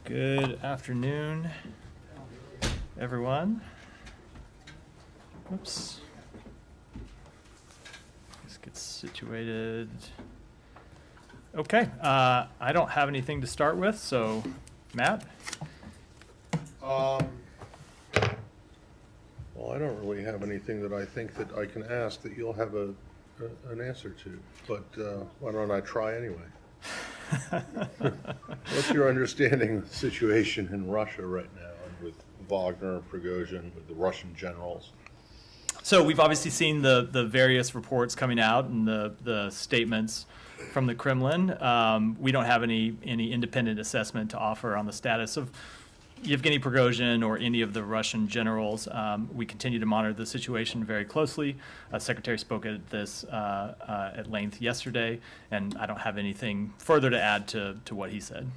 Good afternoon, everyone. Oops. Let's get situated. Okay, I don't have anything to start with, so Matt? Well, I don't really have anything that I think that I can ask that you'll have an answer to, but why don't I try anyway? What's your understanding of the situation in Russia right now and with Wagner, Prigozhin, with the Russian generals? So we've obviously seen the various reports coming out and the statements from the Kremlin. We don't have any independent assessment to offer on the status of Yevgeny Prigozhin or any of the Russian generals. We continue to monitor the situation very closely. Secretary spoke at this at length yesterday, and I don't have anything further to add to what he said.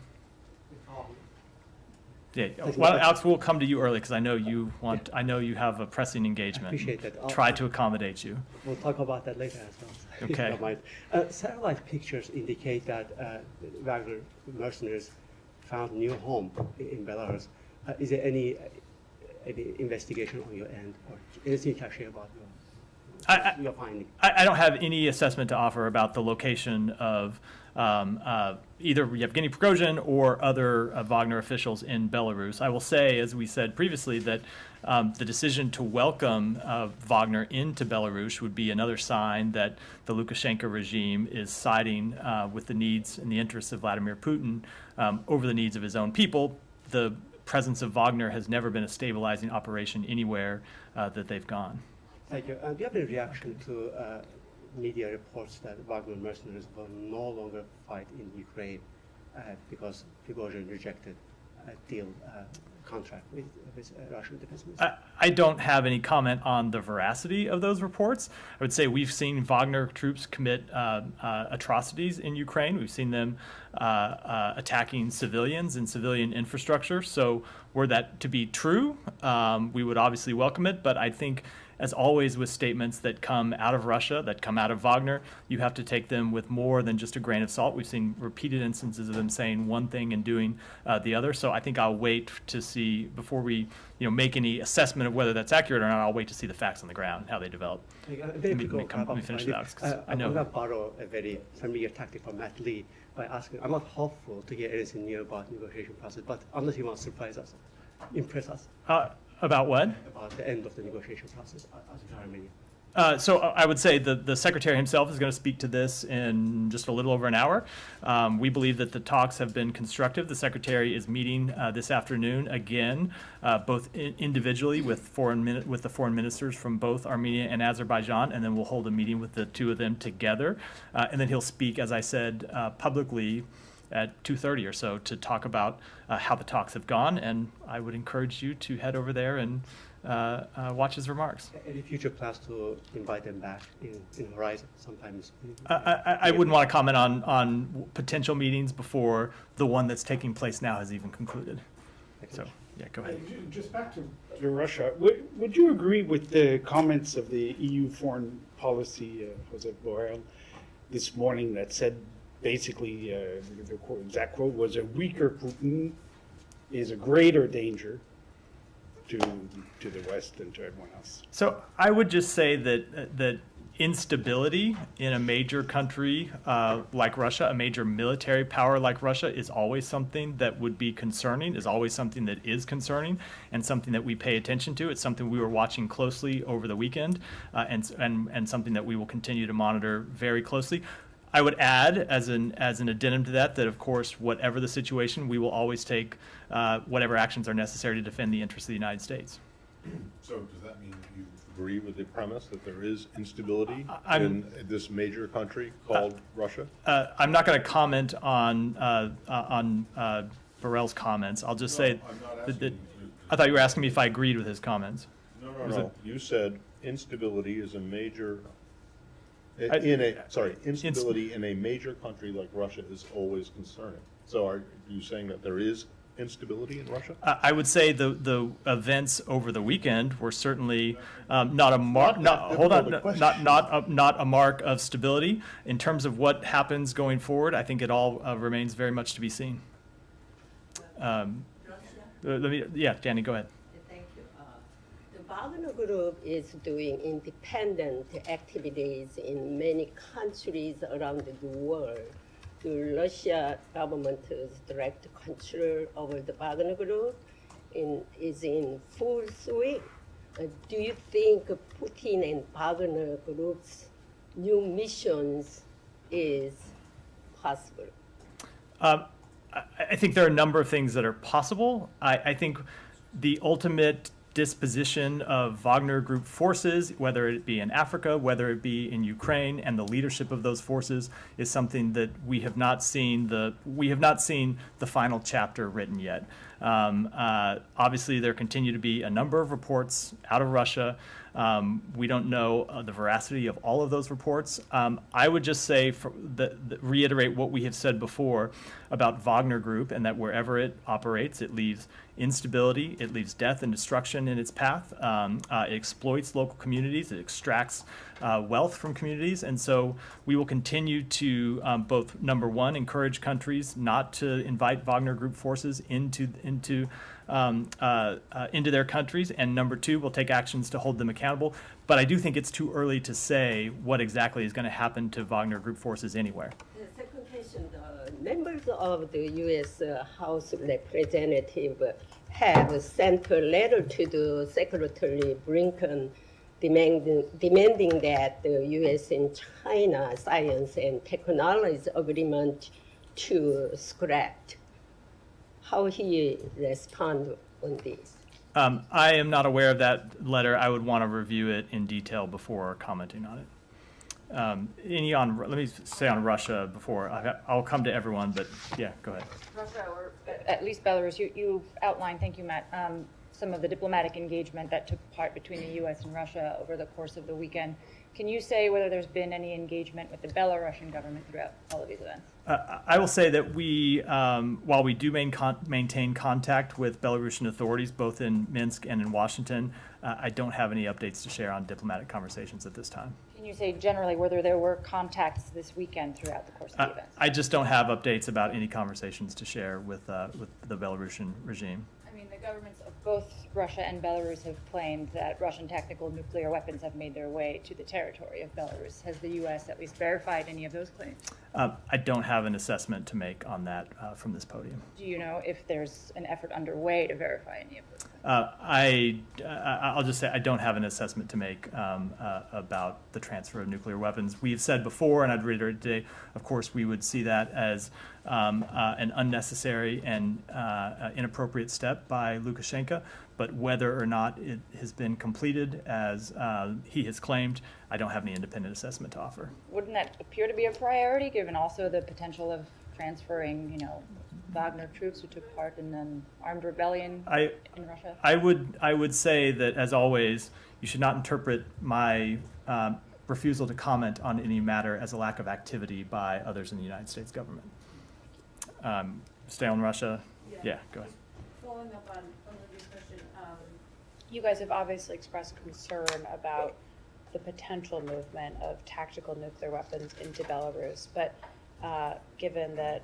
Yeah, well, Alex, we'll come to you early because I know you want. I know you have a pressing engagement. I appreciate that. Try to accommodate you. We'll talk about that later as well. Okay. If you don't mind. Satellite pictures indicate that Wagner mercenaries found a new home in Belarus. Is there any investigation on your end, or anything you can share about your finding? I don't have any assessment to offer about the location of either Yevgeny Prigozhin or other Wagner officials in Belarus. I will say, as we said previously, that the decision to welcome Wagner into Belarus would be another sign that the Lukashenko regime is siding with the needs and the interests of Vladimir Putin over the needs of his own people. The presence of Wagner has never been a stabilizing operation anywhere that they've gone. Thank you. Do you have any reaction to media reports that Wagner mercenaries will no longer fight in Ukraine because Prigozhin rejected a deal contract with Russian defense minister? I don't have any comment on the veracity of those reports. I would say we've seen Wagner troops commit atrocities in Ukraine. We've seen them attacking civilians and civilian infrastructure. So were that to be true, we would obviously welcome it. But I think, as always with statements that come out of Russia, that come out of Wagner, you have to take them with more than just a grain of salt. We've seen repeated instances of them saying one thing and doing the other. So I think I'll wait to see, before we make any assessment of whether that's accurate or not, I'll wait to see the facts on the ground, how they develop. Let me finish that, Alex, 'cause I know. I'm going to borrow a very familiar tactic from Matt Lee by asking, I'm not hopeful to hear anything new about negotiation process, but unless you want to surprise us, impress us. About what? About the end of the negotiation process as in Armenia. So I would say the secretary himself is going to speak to this in just a little over an hour. We believe that the talks have been constructive. The secretary is meeting this afternoon again, both individually with the foreign ministers from both Armenia and Azerbaijan, and then we'll hold a meeting with the two of them together. And then he'll speak, as I said, publicly at 2:30 or so to talk about how the talks have gone, and I would encourage you to head over there and watch his remarks. Any future plans to invite them back in Horizon sometimes? I wouldn't want to comment on potential meetings before the one that's taking place now has even concluded. So, yeah, go ahead. Just back to Russia, would you agree with the comments of the EU foreign policy, Josep Borrell, this morning that said, basically, the exact quote was, a weaker Putin is a greater danger to the West and to everyone else? So I would just say that instability in a major country like Russia, a major military power like Russia, is always something that would be concerning, is always something that is concerning, and something that we pay attention to. It's something we were watching closely over the weekend, and something that we will continue to monitor very closely. I would add, as an addendum to that, of course, whatever the situation, we will always take whatever actions are necessary to defend the interests of the United States. So does that mean you agree with the premise that there is instability in this major country called Russia? I'm not going to comment on Borrell's comments. I'll just say that I thought you were asking me if I agreed with his comments. No. You said instability is a major. Instability in a major country like Russia is always concerning. So are you saying that there is instability in Russia? I would say the events over the weekend were certainly not a mark. Not a mark of stability. In terms of what happens going forward, I think it all remains very much to be seen. Danny, go ahead. Thank you. The Wagner Group is doing independent activities in many countries around the world. The Russia government's direct control over the Wagner Group is in full swing. Do you think Putin and Wagner Group's new missions is possible? I think there are a number of things that are possible. I think the ultimate disposition of Wagner Group forces, whether it be in Africa, whether it be in Ukraine, and the leadership of those forces is something that we have not seen the final chapter written yet. Obviously, there continue to be a number of reports out of Russia. We don't know the veracity of all of those reports. I would just say, reiterate what we have said before about Wagner Group, and that wherever it operates, it leaves instability, it leaves death and destruction in its path. It exploits local communities, it extracts wealth from communities, and so we will continue to both, number one, encourage countries not to invite Wagner Group forces into their countries, and number two, we'll take actions to hold them accountable. But I do think it's too early to say what exactly is going to happen to Wagner Group forces anywhere. The second question, the members of the U.S. House of Representatives have sent a letter to the Secretary Blinken demanding that the U.S. and China science and technology agreement to scrapped. How he respond on this? I am not aware of that letter. I would want to review it in detail before commenting on it. Let me say on Russia before. I'll come to everyone, but yeah, go ahead. Russia, or at least Belarus, you outlined, thank you, Matt, some of the diplomatic engagement that took part between the U.S. and Russia over the course of the weekend. Can you say whether there's been any engagement with the Belarusian government throughout all of these events? I will say that we, while we do maintain contact with Belarusian authorities, both in Minsk and in Washington, I don't have any updates to share on diplomatic conversations at this time. Can you say generally whether there were contacts this weekend throughout the course of the events? I just don't have updates about any conversations to share with the Belarusian regime. I mean, the governments of both Russia and Belarus have claimed that Russian tactical nuclear weapons have made their way to the territory of Belarus. Has the U.S. at least verified any of those claims? I don't have an assessment to make on that from this podium. Do you know if there's an effort underway to verify any of those claims? I'll just say I don't have an assessment to make about the transfer of nuclear weapons. We've said before, and I'd reiterate today, of course, we would see that as an unnecessary and inappropriate step by Lukashenko. But whether or not it has been completed as he has claimed, I don't have any independent assessment to offer. Wouldn't that appear to be a priority, given also the potential of transferring, Wagner troops who took part in an armed rebellion in Russia? I would say that, as always, you should not interpret my refusal to comment on any matter as a lack of activity by others in the United States government. Stay on Russia. Yeah, go ahead. Following up on the discussion, you guys have obviously expressed concern about the potential movement of tactical nuclear weapons into Belarus, but given that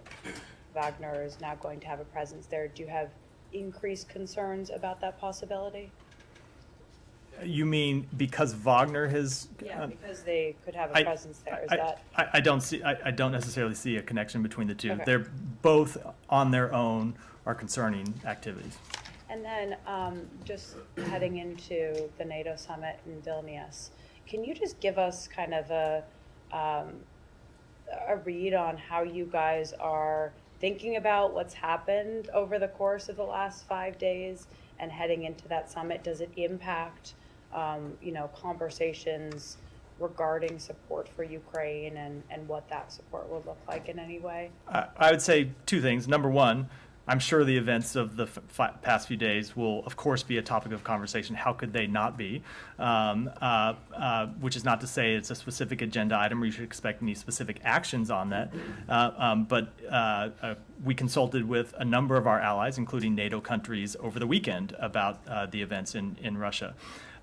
Wagner is now going to have a presence there, do you have increased concerns about that possibility? You mean because Wagner has? Yeah, because they could have a presence there. Is that? I don't necessarily see a connection between the two. Okay. They're both on their own are concerning activities. And then just heading into the NATO summit in Vilnius, can you just give us kind of a read on how you guys are thinking about what's happened over the course of the last 5 days and heading into that summit? Does it impact, conversations regarding support for Ukraine and what that support will look like in any way? I would say two things. Number one, I'm sure the events of the past few days will, of course, be a topic of conversation. How could they not be? Which is not to say it's a specific agenda item or you should expect any specific actions on that. But we consulted with a number of our allies, including NATO countries, over the weekend about the events in Russia.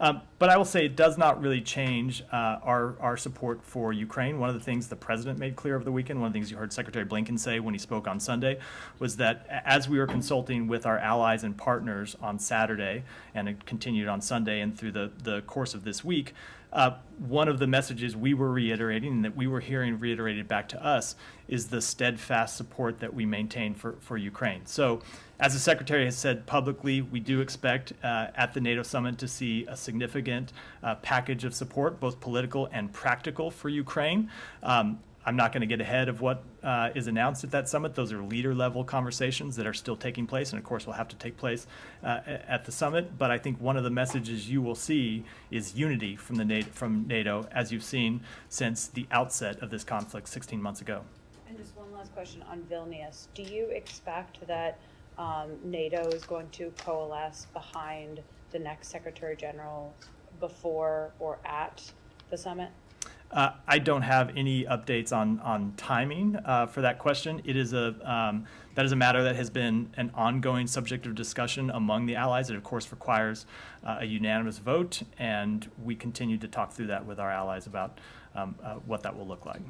But I will say it does not really change our support for Ukraine. One of the things the president made clear over the weekend, one of the things you heard Secretary Blinken say when he spoke on Sunday, was that as we were consulting with our allies and partners on Saturday, and it continued on Sunday and through the course of this week, one of the messages we were reiterating and that we were hearing reiterated back to us is the steadfast support that we maintain for Ukraine. So as the Secretary has said publicly, we do expect at the NATO summit to see a significant package of support, both political and practical, for Ukraine. I'm not going to get ahead of what is announced at that summit. Those are leader-level conversations that are still taking place, and of course will have to take place at the summit. But I think one of the messages you will see is unity from NATO, as you've seen since the outset of this conflict 16 months ago. And just one last question on Vilnius. Do you expect that NATO is going to coalesce behind the next Secretary General before or at the summit? I don't have any updates on timing for that question. It is that is a matter that has been an ongoing subject of discussion among the allies. It, of course, requires a unanimous vote, and we continue to talk through that with our allies about what that will look like.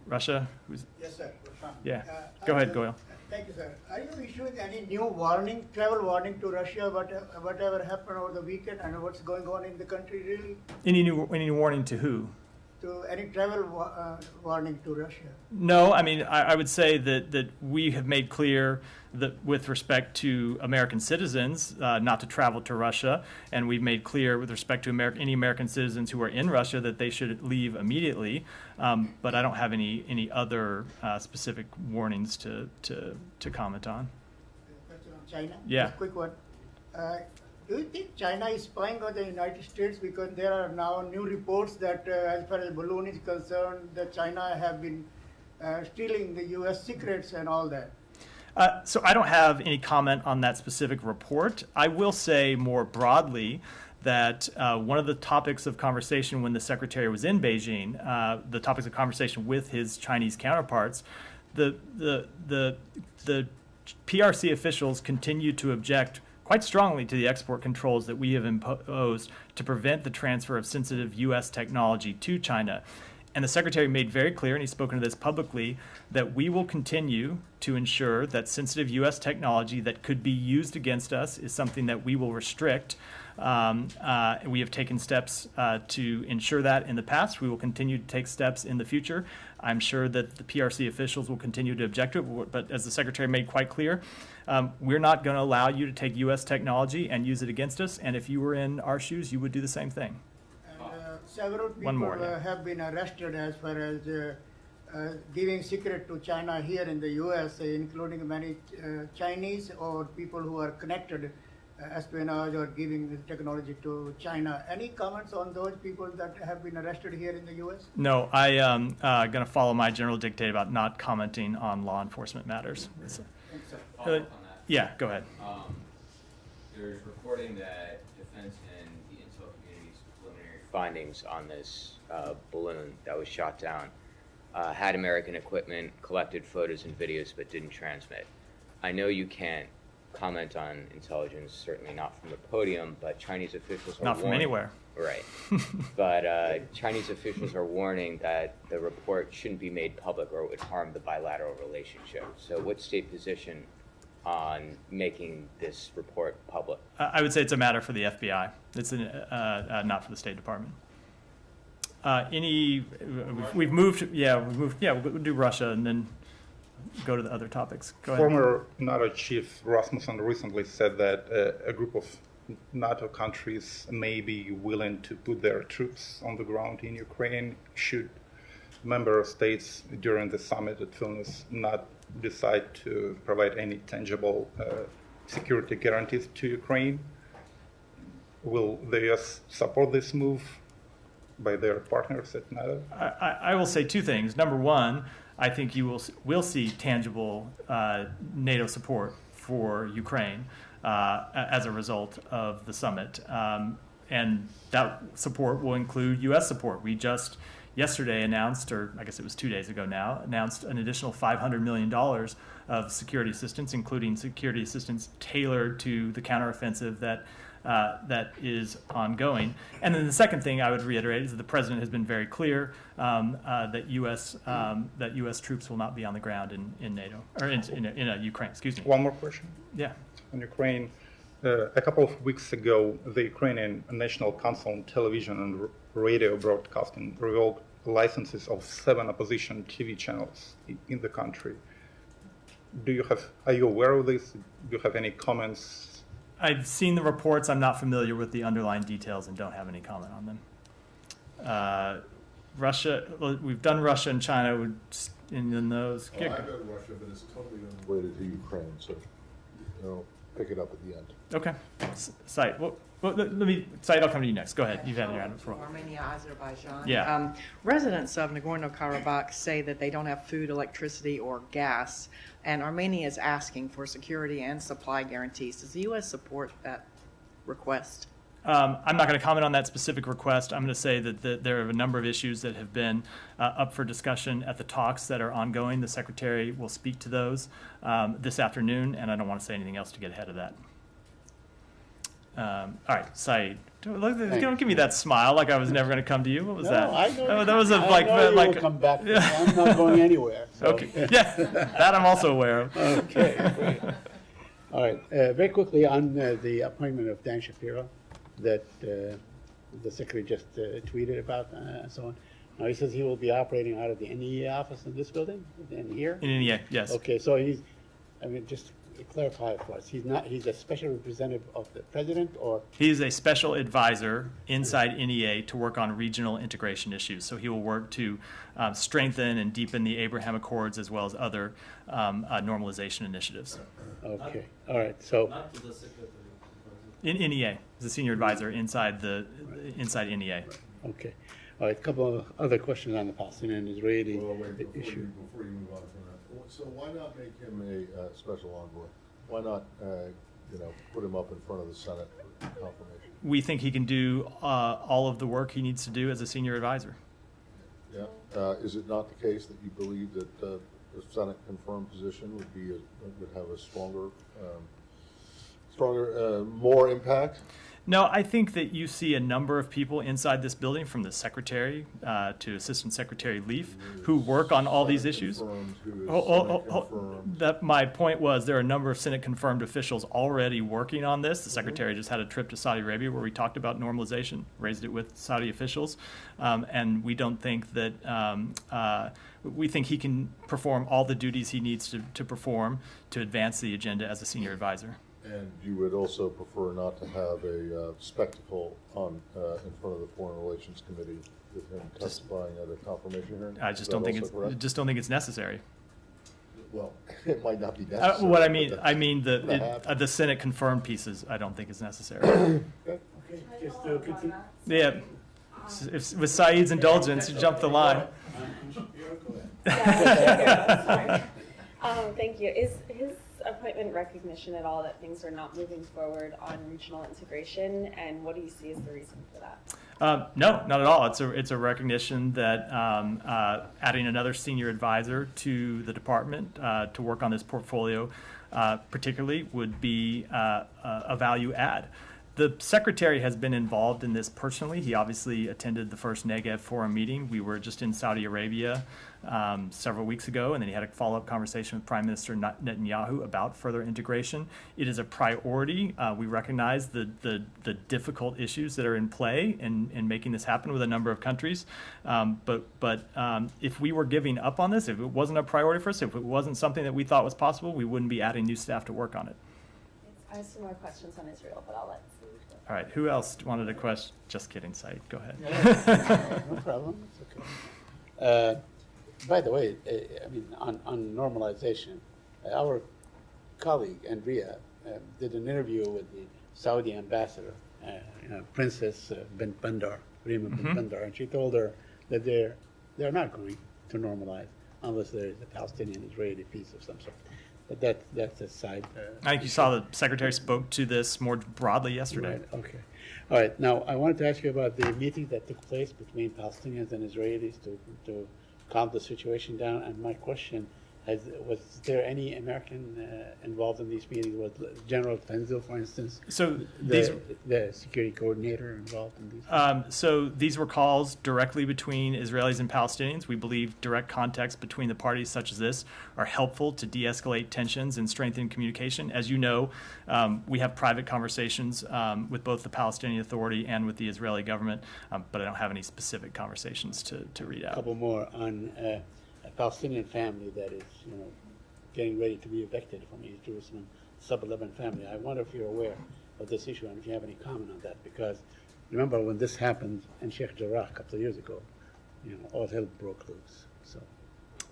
Russia? Yes, sir. Yeah. Go ahead, Goyal. Thank you, sir. Are you issuing any new travel warning to Russia, whatever happened over the weekend and what's going on in the country, really? Any warning to who? To any travel warning to Russia? No, I mean, I would say that we have made clear that with respect to American citizens not to travel to Russia, and we've made clear with respect to any American citizens who are in Russia that they should leave immediately. But I don't have any other specific warnings to comment on. Question on China? Yeah. Just a quick one. Do you think China is spying on the United States? Because there are now new reports that as far as balloon is concerned, that China have been stealing the U.S. secrets and all that. So I don't have any comment on that specific report. I will say more broadly that one of the topics of conversation when the Secretary was in Beijing, the topics of conversation with his Chinese counterparts, the PRC officials continue to object quite strongly to the export controls that we have imposed to prevent the transfer of sensitive U.S. technology to China. And the Secretary made very clear, and he's spoken to this publicly, that we will continue to ensure that sensitive U.S. technology that could be used against us is something that we will restrict. We have taken steps to ensure that in the past. We will continue to take steps in the future. I'm sure that the PRC officials will continue to object to it, but as the Secretary made quite clear, we're not going to allow you to take U.S. technology and use it against us, and if you were in our shoes, you would do the same thing. Several people have been arrested as far as giving secret to China here in the U.S., including many Chinese or people who are connected, espionage or giving the technology to China. Any comments on those people that have been arrested here in the U.S.? No, I am going to follow my general dictate about not commenting on law enforcement matters. Thanks, sir. Follow up on that. Yeah, go ahead. There's reporting that defense and the intel community's preliminary findings on this balloon that was shot down had American equipment, collected photos and videos, but didn't transmit. I know you can't comment on intelligence, certainly not from the podium, but Chinese officials are not from anywhere. Right. But Chinese officials are warning that the report shouldn't be made public or it would harm the bilateral relationship. So what's state position on making this report public? I would say it's a matter for the FBI. It's not for the State Department. We've moved. Yeah, we'll do Russia and then go to the other topics. Go ahead. Former NATO chief Rasmussen recently said that a group of NATO countries may be willing to put their troops on the ground in Ukraine should member states during the summit at Vilnius not decide to provide any tangible security guarantees to Ukraine. Will the US support this move by their partners at NATO? I will say two things. Number one, I think you will see tangible NATO support for Ukraine as a result of the summit. And that support will include U.S. support. We just yesterday announced, or I guess it was 2 days ago now, announced an additional $500 million of security assistance, including security assistance tailored to the counteroffensive that is ongoing. And then the second thing I would reiterate is that the president has been very clear that U.S. troops will not be on the ground in NATO, or in Ukraine. Excuse me. One more question. Yeah. On Ukraine, a couple of weeks ago, the Ukrainian National Council on Television and Radio Broadcasting revoked licenses of 7 opposition TV channels in the country. Are you aware of this? Do you have any comments? I've seen the reports. I'm not familiar with the underlying details and don't have any comment on them. Russia, we've done Russia and China in those. I've done Russia, but it's totally unrelated to Ukraine, so pick it up at the end. Okay. Said, Said, I'll come to you next. Go ahead. You've had your hand before. Armenia, Azerbaijan. Yeah. Residents of Nagorno-Karabakh say that they don't have food, electricity, or gas, and Armenia is asking for security and supply guarantees. Does the U.S. support that request? I'm not going to comment on that specific request. I'm going to say that there are a number of issues that have been up for discussion at the talks that are ongoing. The Secretary will speak to those this afternoon, and I don't want to say anything else to get ahead of that. All right, Said. Don't give me that smile like I was never going to come to you. What was that? I know. That was Will come back. I'm not going anywhere. So. Okay. Yeah, that I'm also aware of. Okay. Great. All right. Very quickly on the appointment of Dan Shapiro that the Secretary just tweeted about and so on. Now he says he will be operating out of the NEA office in this building and here? In NEA, yes. Okay, so just clarify for us. He's a special representative of the president, or? He's a special advisor inside NEA to work on regional integration issues. So he will work to strengthen and deepen the Abraham Accords as well as other normalization initiatives. Okay, all right, so. In NEA, he's a senior advisor inside NEA. Okay, all right, a couple of other questions on the Palestinian and Israeli issue. Before you move on from that, so why not make him a special envoy? Why not, put him up in front of the Senate for confirmation? We think he can do all of the work he needs to do as a senior advisor. Yeah, is it not the case that you believe that the Senate confirmed position would have a stronger, more impact? No, I think that you see a number of people inside this building, from the Secretary to Assistant Secretary Leaf, who work on all these issues. My point was there are a number of Senate-confirmed officials already working on this. The Secretary just had a trip to Saudi Arabia where we talked about normalization, raised it with Saudi officials, and we don't think that we think he can perform all the duties he needs to perform to advance the agenda as a senior advisor. And you would also prefer not to have a spectacle in front of the Foreign Relations Committee with him testifying at a confirmation hearing? I just don't think it's necessary. Well, it might not be necessary. What I mean the Senate confirmed pieces. I don't think is necessary. Okay, just to continue. Yeah, with Saeed's indulgence, you jumped the line. Thank you. Is his appointment recognition at all that things are not moving forward on regional integration, and what do you see as the reason for that? No, not at all. It's a recognition that adding another senior advisor to the department to work on this portfolio particularly would be a value add. The Secretary has been involved in this personally. He obviously attended the first Negev Forum meeting. We were just in Saudi Arabia several weeks ago, and then he had a follow-up conversation with Prime Minister Netanyahu about further integration. It is a priority. We recognize the difficult issues that are in play in making this happen with a number of countries. But if we were giving up on this, if it wasn't a priority for us, if it wasn't something that we thought was possible, we wouldn't be adding new staff to work on it. I have some more questions on Israel, but I'll let. All right, who else wanted a question? Just kidding, Said. Go ahead. No problem. It's okay. By the way, on normalization, our colleague Andrea did an interview with the Saudi ambassador, Princess bint Bandar, Rima bint Bandar, and she told her that they're not going to normalize unless there is a Palestinian-Israeli peace of some sort. but that's a side. I think you saw the Secretary spoke to this more broadly yesterday. Right, okay. All right, now I wanted to ask you about the meeting that took place between Palestinians and Israelis to calm the situation down. And my question was there any American involved in these meetings? Was General Tenzil, for instance, So the security coordinator involved in these? So these were calls directly between Israelis and Palestinians. We believe direct contacts between the parties such as this are helpful to de-escalate tensions and strengthen communication. As you know, we have private conversations with both the Palestinian Authority and with the Israeli government, but I don't have any specific conversations to read out. A couple more on a Palestinian family that is, getting ready to be evicted from East Jerusalem, Sub-11 family. I wonder if you're aware of this issue and if you have any comment on that, because remember when this happened in Sheikh Jarrah a couple of years ago, all hell broke loose. So.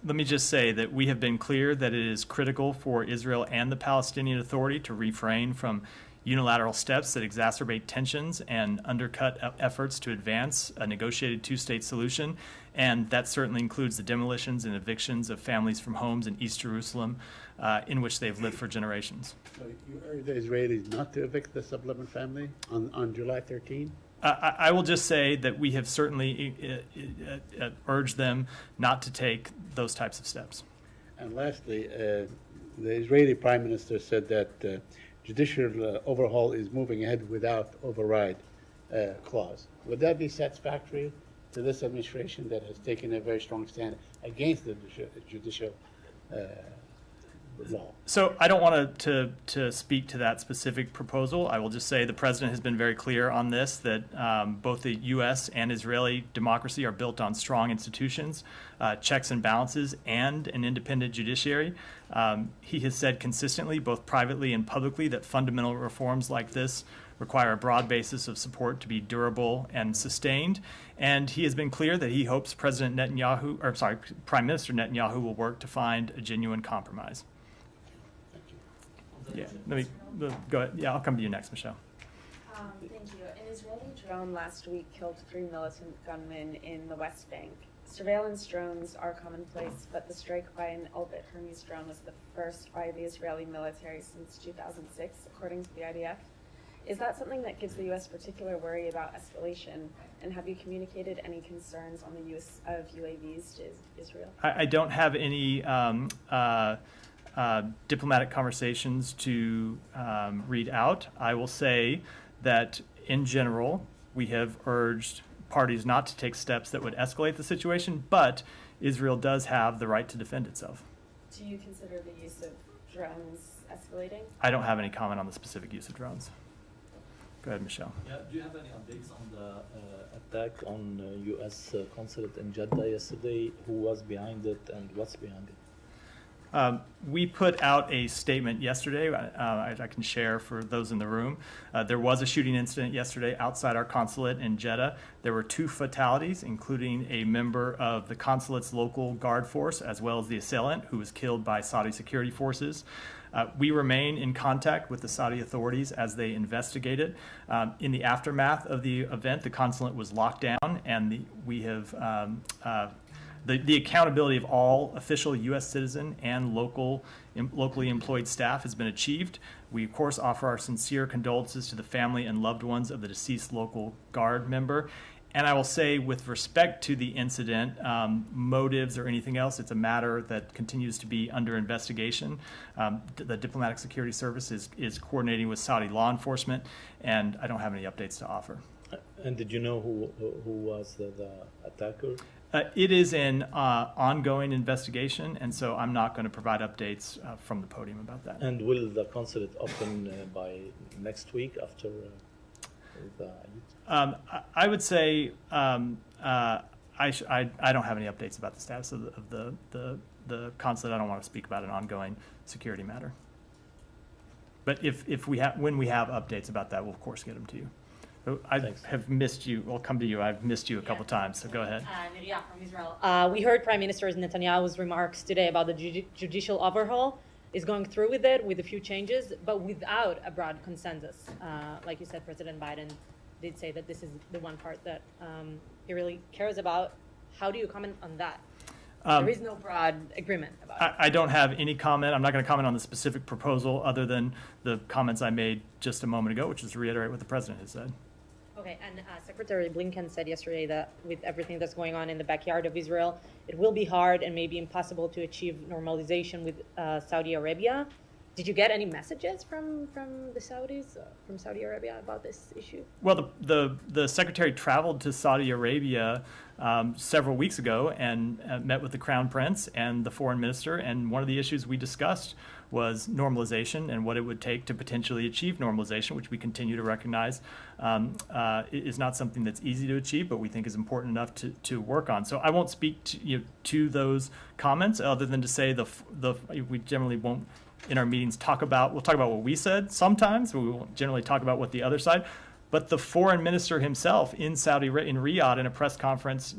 Let me just say that we have been clear that it is critical for Israel and the Palestinian Authority to refrain from unilateral steps that exacerbate tensions and undercut efforts to advance a negotiated two-state solution, and that certainly includes the demolitions and evictions of families from homes in East Jerusalem in which they've lived for generations. So you urge the Israelis not to evict the Sub-11 family on July 13? I will just say that we have certainly urged them not to take those types of steps. And lastly, the Israeli Prime Minister said that judicial overhaul is moving ahead without override clause. Would that be satisfactory to this administration that has taken a very strong stand against the judicial law? So I don't want to speak to that specific proposal. I will just say the president has been very clear on this, that both the U.S. and Israeli democracy are built on strong institutions, checks and balances, and an independent judiciary. He has said consistently, both privately and publicly, that fundamental reforms like this require a broad basis of support to be durable and sustained. And he has been clear that he hopes Prime Minister Netanyahu will work to find a genuine compromise. Yeah, go ahead. Yeah, I'll come to you next, Michelle. Thank you. An Israeli drone last week killed 3 militant gunmen in the West Bank. Surveillance drones are commonplace, but the strike by an Elbit Hermes drone was the first by the Israeli military since 2006, according to the IDF. Is that something that gives the U.S. particular worry about escalation? And have you communicated any concerns on the use of UAVs to Israel? I don't have any diplomatic conversations to read out. I will say that in general, we have urged parties not to take steps that would escalate the situation, but Israel does have the right to defend itself. Do you consider the use of drones escalating? I don't have any comment on the specific use of drones. Go ahead, Michelle. Yeah, do you have any updates on the attack on U.S. consulate in Jeddah yesterday? Who was behind it and what's behind it? We put out a statement yesterday. I can share for those in the room. There was a shooting incident yesterday outside our consulate in Jeddah. There were 2 fatalities, including a member of the consulate's local guard force, as well as the assailant, who was killed by Saudi security forces. We remain in contact with the Saudi authorities as they investigate it. In the aftermath of the event, the consulate was locked down, and we have the accountability of all official U.S. citizen and locally employed staff has been achieved. We, of course, offer our sincere condolences to the family and loved ones of the deceased local guard member. And I will say, with respect to the incident, motives or anything else, it's a matter that continues to be under investigation. The Diplomatic Security Service is coordinating with Saudi law enforcement, and I don't have any updates to offer. And did you know who was the attacker? It is an ongoing investigation, and so I'm not going to provide updates from the podium about that. And will the consulate open by next week after the... I would say I don't have any updates about the status of the consulate. I don't want to speak about an ongoing security matter. But when we have updates about that, we'll of course get them to you. I have missed you. I'll come to you. I've missed you a couple times, so go ahead. Niria from Israel. We heard Prime Minister Netanyahu's remarks today about the judicial overhaul. Is going through with it with a few changes, but without a broad consensus. Like you said, President Biden did say that this is the one part that he really cares about. How do you comment on that? There is no broad agreement about it. I don't have any comment. I'm not going to comment on the specific proposal other than the comments I made just a moment ago, which is to reiterate what the president has said. Okay, and Secretary Blinken said yesterday that with everything that's going on in the backyard of Israel, it will be hard and maybe impossible to achieve normalization with Saudi Arabia. Did you get any messages from the Saudis, from Saudi Arabia about this issue? Well, the secretary traveled to Saudi Arabia several weeks ago and met with the crown prince and the foreign minister. And one of the issues we discussed was normalization and what it would take to potentially achieve normalization, which we continue to recognize is not something that's easy to achieve, but we think is important enough to work on. So I won't speak to those comments other than to say we generally won't in our meetings we'll talk about what we said sometimes, but we won't generally talk about what the other side. But the foreign minister himself in Riyadh in a press conference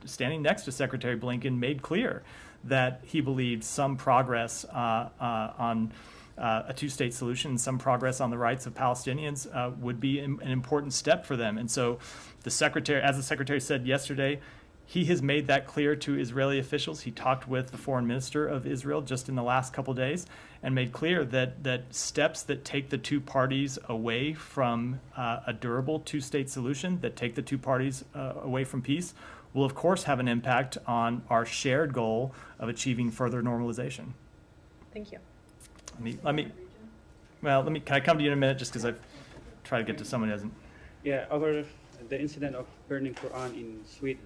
standing next to Secretary Blinken made clear that he believed some progress on a two-state solution, some progress on the rights of Palestinians would be an important step for them. And so as the secretary said yesterday, he has made that clear to Israeli officials. He talked with the foreign minister of Israel just in the last couple of days and made clear that steps that take the two parties away from a durable two-state solution, that take the two parties away from peace, will of course have an impact on our shared goal of achieving further normalization. Thank you. Can I come to you in a minute just because I've tried to get to someone who hasn't. Yeah, over the incident of burning Quran in Sweden.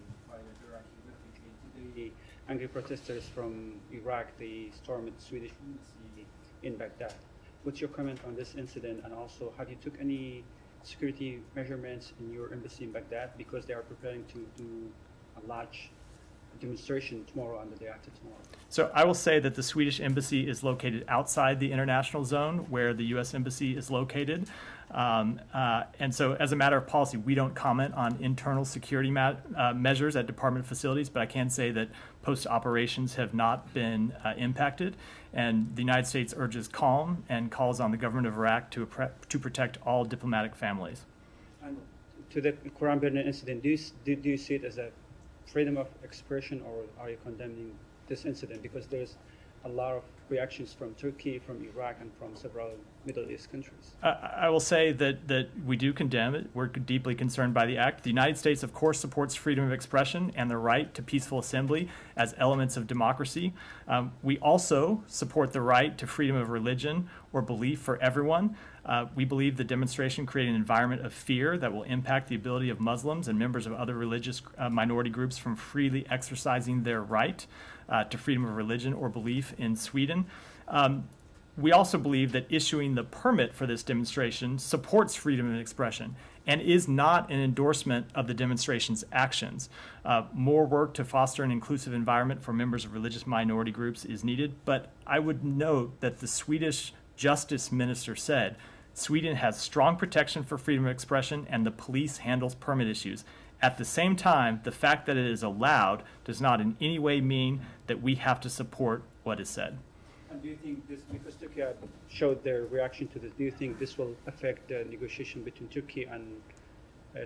The angry protesters from Iraq, they stormed the Swedish embassy in Baghdad. What's your comment on this incident, and also have you took any security measurements in your embassy in Baghdad, because they are preparing to do a large demonstration tomorrow and the day after tomorrow? So I will say that the Swedish embassy is located outside the international zone where the U.S. embassy is located. And so as a matter of policy, we don't comment on internal security measures at department facilities, but I can say that post operations have not been impacted. And the United States urges calm and calls on the government of Iraq to protect all diplomatic families. And to the Quran burning incident, do you see it as a freedom of expression, or are you condemning this incident? Because there's a lot of reactions from Turkey, from Iraq, and from several Middle East countries. I will say that we do condemn it. We're deeply concerned by the act. The United States, of course, supports freedom of expression and the right to peaceful assembly as elements of democracy. We also support the right to freedom of religion or belief for everyone. We believe the demonstration created an environment of fear that will impact the ability of Muslims and members of other religious minority groups from freely exercising their right to freedom of religion or belief in Sweden. We also believe that issuing the permit for this demonstration supports freedom of expression and is not an endorsement of the demonstration's actions. More work to foster an inclusive environment for members of religious minority groups is needed, but I would note that the Swedish Justice Minister said Sweden has strong protection for freedom of expression and the police handles permit issues. At the same time, the fact that it is allowed does not in any way mean that we have to support what is said. And do you think this, because Turkey showed their reaction to this, do you think this will affect the negotiation between Turkey and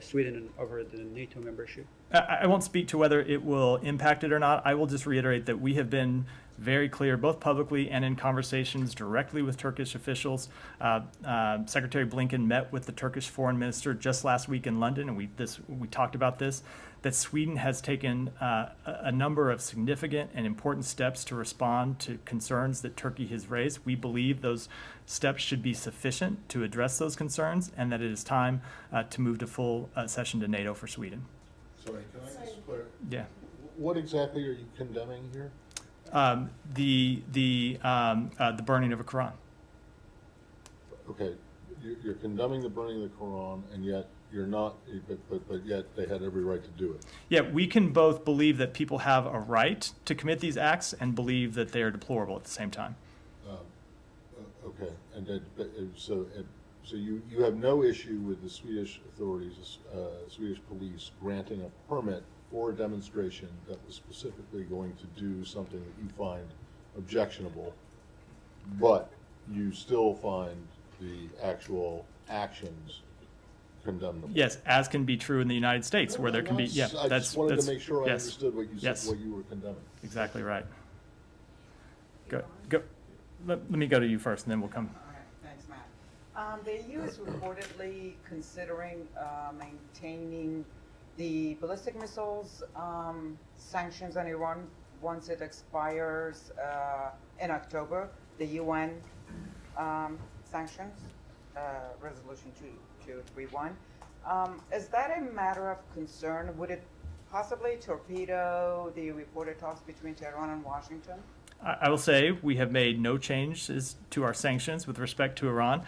Sweden over the NATO membership? I won't speak to whether it will impact it or not. I will just reiterate that we have been very clear, both publicly and in conversations directly with Turkish officials. Secretary Blinken met with the Turkish foreign minister just last week in London, and we talked about this, that Sweden has taken a number of significant and important steps to respond to concerns that Turkey has raised. We believe those steps should be sufficient to address those concerns, and that it is time to move to full accession to NATO for Sweden. Sorry, can I just clarify? Yeah. What exactly are you condemning here? The burning of a Quran. Okay, you're condemning the burning of the Quran, and yet you're not, but yet they had every right to do it. Yeah, we can both believe that people have a right to commit these acts and believe that they are deplorable at the same time. Okay, and so you have no issue with the Swedish authorities, Swedish police granting a permit for a demonstration that was specifically going to do something that you find objectionable, but you still find the actual actions condemnable. Yes, as can be true in the United States, where there can be, yeah, I just wanted to make sure I yes. understood what you said, Yes. what you were condemning. Exactly right. Go. Let me go to you first, and then we'll come. All right, thanks, Matt. The EU is reportedly considering maintaining the ballistic missiles sanctions on Iran once it expires in October. The UN sanctions, Resolution 2231. Is that a matter of concern? Would it possibly torpedo the reported talks between Tehran and Washington? I will say we have made no changes to our sanctions with respect to Iran,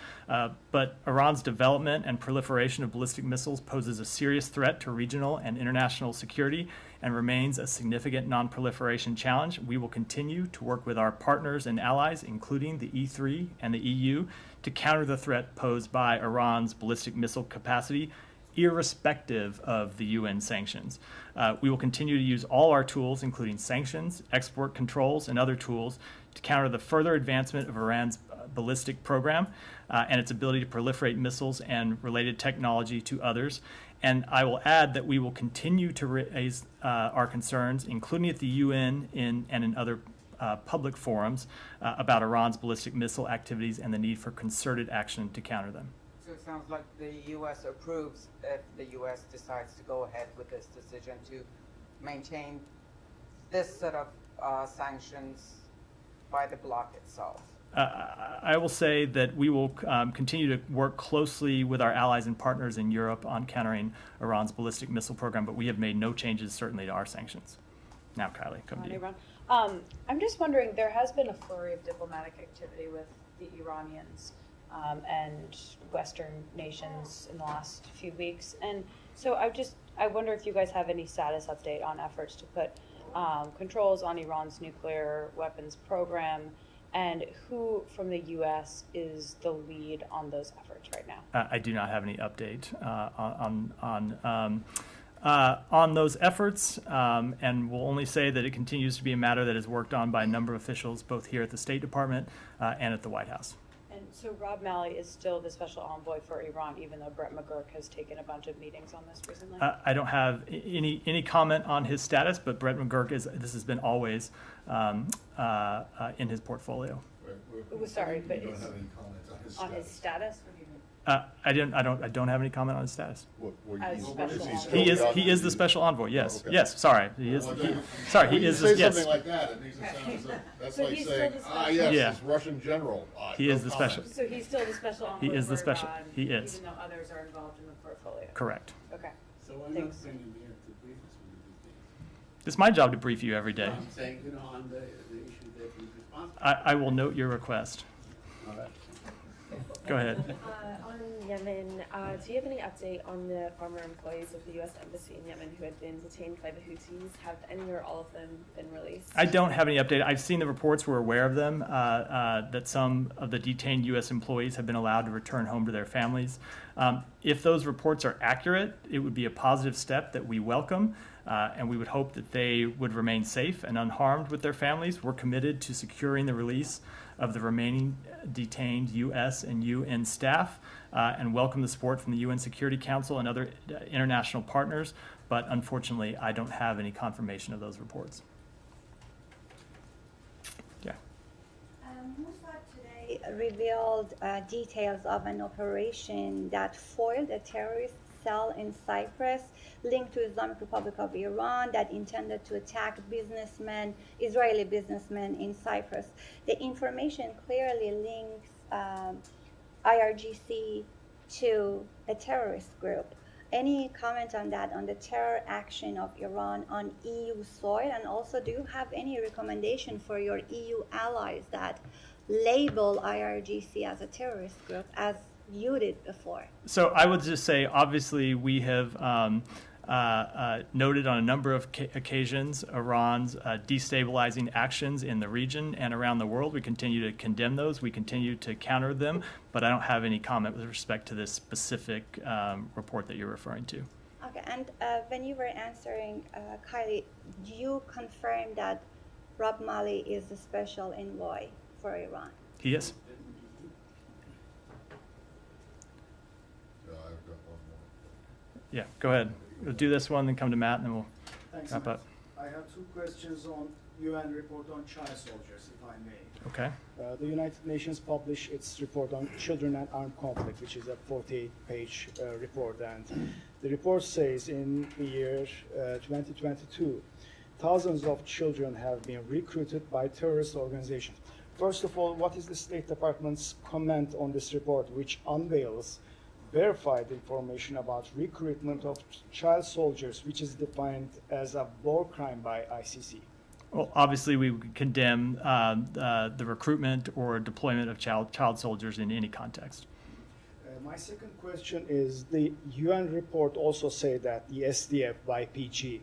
but Iran's development and proliferation of ballistic missiles poses a serious threat to regional and international security and remains a significant non-proliferation challenge. We will continue to work with our partners and allies, including the E3 and the EU, to counter the threat posed by Iran's ballistic missile capacity, irrespective of the UN sanctions. We will continue to use all our tools, including sanctions, export controls, and other tools, to counter the further advancement of Iran's ballistic program and its ability to proliferate missiles and related technology to others. And I will add that we will continue to raise our concerns, including at the UN and in other public forums, about Iran's ballistic missile activities and the need for concerted action to counter them. So it sounds like the U.S. approves if the U.S. decides to go ahead with this decision to maintain this set of sanctions by the bloc itself. I will say that we will continue to work closely with our allies and partners in Europe on countering Iran's ballistic missile program, but we have made no changes, certainly, to our sanctions. Now, Kylie, come to you. Iran. I'm just wondering, there has been a flurry of diplomatic activity with the Iranians and Western nations in the last few weeks. And so I wonder if you guys have any status update on efforts to put controls on Iran's nuclear weapons program, and who from the U.S. is the lead on those efforts right now? I do not have any update on those efforts, and will only say that it continues to be a matter that is worked on by a number of officials, both here at the State Department and at the White House. And so Rob Malley is still the special envoy for Iran, even though Brett McGurk has taken a bunch of meetings on this recently? I don't have any comment on his status, but Brett McGurk this has been always in his portfolio. Sorry, but you don't have any comment on his status? What do you mean? I don't have any comment on his status. He is the special envoy. Yes, Oh, okay. Yes. Sorry, he is. Sorry, he is. Say Yes. something like that, it makes it sound as if that's So like he's saying, still the special- yes, Yeah. this Russian general. He is the comment." special. So he's still the special envoy He is the for special. Iran, He is. even though others are involved in the portfolio? Correct. Okay. So why Thanks. not bring him here to brief us on these things? It's my job to brief you every day. I'm saying, on the issue that he's responsible. I will note your request. All right. Go ahead. On Yemen, do you have any update on the former employees of the U.S. Embassy in Yemen who had been detained by the Houthis? Have any or all of them been released? I don't have any update. I've seen the reports. We're aware of them, that some of the detained U.S. employees have been allowed to return home to their families. If those reports are accurate, it would be a positive step that we welcome, and we would hope that they would remain safe and unharmed with their families. We're committed to securing the release of the remaining detained U.S. and UN staff, and welcome the support from the UN Security Council and other international partners, but unfortunately, I don't have any confirmation of those reports. Yeah. Mossad today revealed details of an operation that foiled a terrorist cell in Cyprus linked to Islamic Republic of Iran that intended to attack businessmen, Israeli businessmen in Cyprus. The information clearly links IRGC to a terrorist group. Any comment on that, on the terror action of Iran on EU soil? And also, do you have any recommendation for your EU allies that label IRGC as a terrorist group, as you did before? So I would just say, obviously, we have noted on a number of occasions Iran's destabilizing actions in the region and around the world. We continue to condemn those. We continue to counter them, but I don't have any comment with respect to this specific report that you're referring to. Okay, and when you were answering, Kylie, do you confirm that Rob Malley is the special envoy for Iran? He is. Yeah, I've got one more. Yeah, go ahead. We'll do this one, then come to Matt, and then we'll Thanks, wrap Matt. up. I have 2 questions on UN report on child soldiers, if I may. Okay. The United Nations published its report on children and armed conflict, which is a 48-page report. And the report says in the year 2022, thousands of children have been recruited by terrorist organizations. First of all, what is the State Department's comment on this report, which unveils verified information about recruitment of child soldiers, which is defined as a war crime by ICC? Well, obviously, we would condemn the recruitment or deployment of child soldiers in any context. My second question is, the UN report also say that the SDF YPG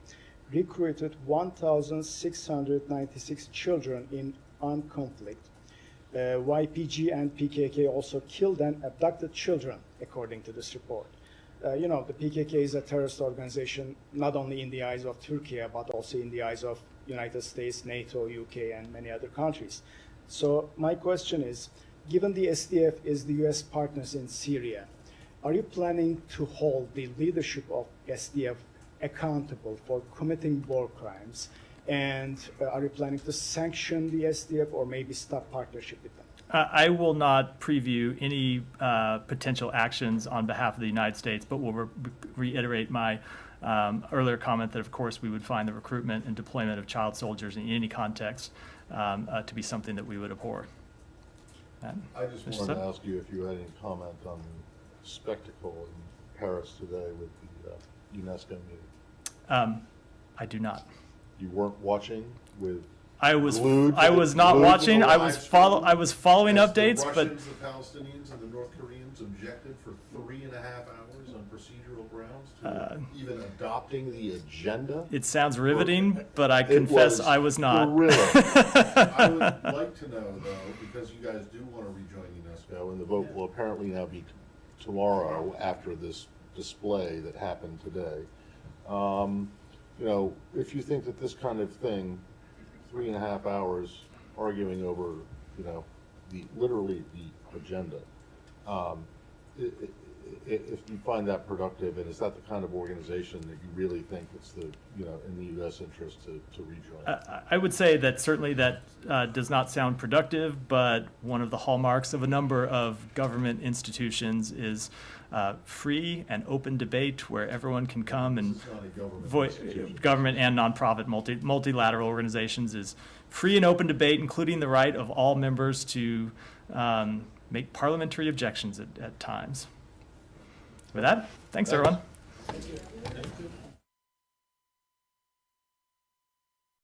recruited 1,696 children in armed conflict. YPG and PKK also killed and abducted children, according to this report. You know, the PKK is a terrorist organization, not only in the eyes of Turkey, but also in the eyes of United States, NATO, UK, and many other countries. So my question is, given the SDF is the US partners in Syria, are you planning to hold the leadership of SDF accountable for committing war crimes? And are you planning to sanction the SDF or maybe stop partnership with them? I will not preview any potential actions on behalf of the United States, but will reiterate my earlier comment that, of course, we would find the recruitment and deployment of child soldiers in any context to be something that we would abhor. I just wanted to ask you if you had any comment on the spectacle in Paris today with the UNESCO meeting. I do not. You weren't watching with. I was not watching. I was following updates, the but Russians, the Palestinians, and the North Koreans objected for 3.5 hours on procedural grounds to even adopting the agenda. It sounds riveting, but I confess I was not. I would like to know, though, because you guys do want to rejoin UNESCO, and the vote will apparently now be tomorrow after this display that happened today. You know, if you think that this kind of thing, 3.5 hours arguing over, you know, literally the agenda, if you find that productive, and is that the kind of organization that you really think it's the, you know, in the U.S. interest to rejoin? I would say that certainly that does not sound productive, but one of the hallmarks of a number of government institutions is free and open debate where everyone can come and government and nonprofit multilateral organizations is free and open debate, including the right of all members to make parliamentary objections at times. With that, thanks everyone. Thank you.